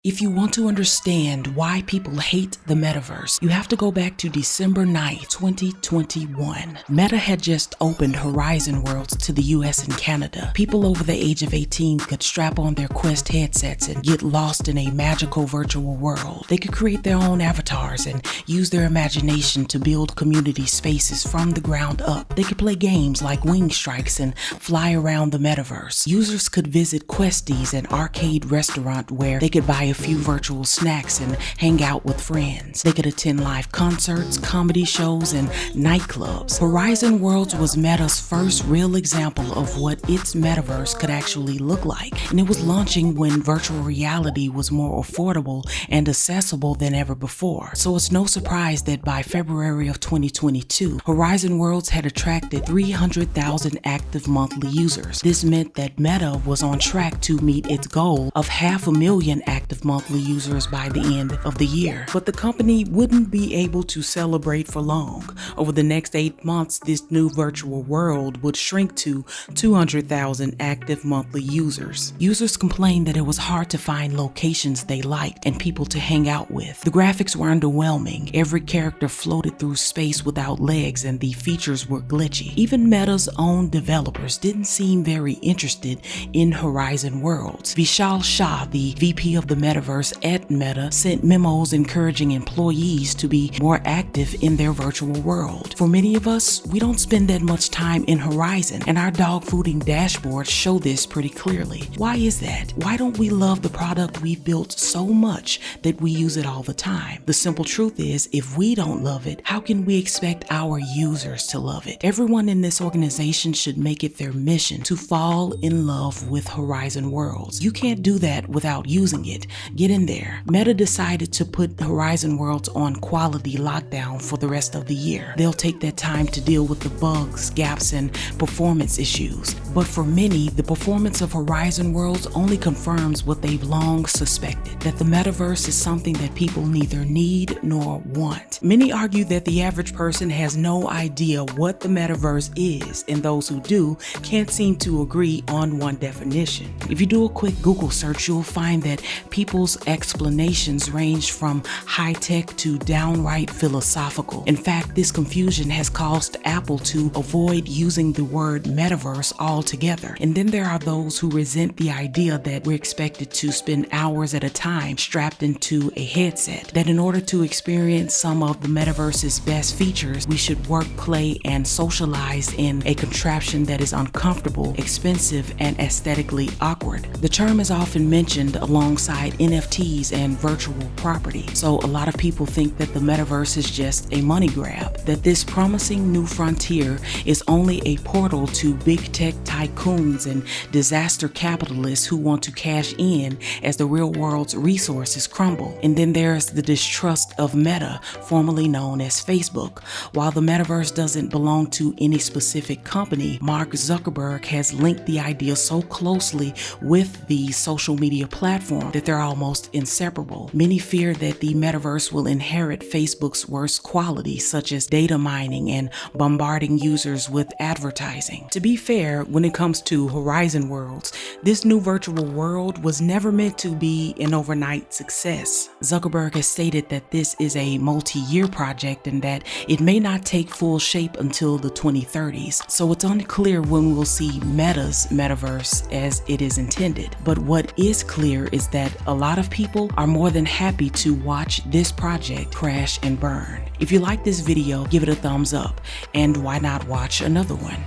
If you want to understand why people hate the metaverse, you have to go back to December 9th, 2021. Meta had just opened Horizon Worlds to the US and Canada. People over the age of 18 could strap on their Quest headsets and get lost in a magical virtual world. They could create their own avatars and use their imagination to build community spaces from the ground up. They could play games like Wing Strikes and fly around the metaverse. Users could visit Questies, an arcade restaurant where they could buy a few virtual snacks and hang out with friends. They could attend live concerts, comedy shows, and nightclubs. Horizon Worlds was Meta's first real example of what its metaverse could actually look like, and it was launching when virtual reality was more affordable and accessible than ever before. So it's no surprise that by February of 2022, Horizon Worlds had attracted 300,000 active monthly users. This meant that Meta was on track to meet its goal of 500,000 active monthly users by the end of the year. But the company wouldn't be able to celebrate for long. Over the next 8 months, this new virtual world would shrink to 200,000 active monthly users. Users complained that it was hard to find locations they liked and people to hang out with. The graphics were underwhelming. Every character floated through space without legs and the features were glitchy. Even Meta's own developers didn't seem very interested in Horizon Worlds. Vishal Shah, the VP of the Metaverse at Meta, sent memos encouraging employees to be more active in their virtual world. For many of us, we don't spend that much time in Horizon, and our dogfooding dashboards show this pretty clearly. Why is that? Why don't we love the product we've built so much that we use it all the time? The simple truth is, if we don't love it, how can we expect our users to love it? Everyone in this organization should make it their mission to fall in love with Horizon Worlds. You can't do that without using it. Get in there. Meta decided to put Horizon Worlds on quality lockdown for the rest of the year. They'll take that time to deal with the bugs, gaps, and performance issues. But for many, the performance of Horizon Worlds only confirms what they've long suspected, that the metaverse is something that people neither need nor want. Many argue that the average person has no idea what the metaverse is, and those who do can't seem to agree on one definition. If you do a quick Google search, you'll find that people's explanations range from high-tech to downright philosophical. In fact, this confusion has caused Apple to avoid using the word metaverse altogether. And then there are those who resent the idea that we're expected to spend hours at a time strapped into a headset, that in order to experience some of the metaverse's best features, we should work, play, and socialize in a contraption that is uncomfortable, expensive, and aesthetically awkward. The term is often mentioned alongside NFTs and virtual property. So a lot of people think that the metaverse is just a money grab, that this promising new frontier is only a portal to big tech tycoons and disaster capitalists who want to cash in as the real world's resources crumble. And then there's the distrust of Meta, formerly known as Facebook. While the metaverse doesn't belong to any specific company, Mark Zuckerberg has linked the idea so closely with the social media platform that they're almost inseparable. Many fear that the metaverse will inherit Facebook's worst qualities, such as data mining and bombarding users with advertising. To be fair, when it comes to Horizon Worlds, this new virtual world was never meant to be an overnight success. Zuckerberg has stated that this is a multi-year project and that it may not take full shape until the 2030s, so it's unclear when we'll see Meta's metaverse as it is intended. But what is clear is that a lot of people are more than happy to watch this project crash and burn. If you like this video, give it a thumbs up, and why not watch another one?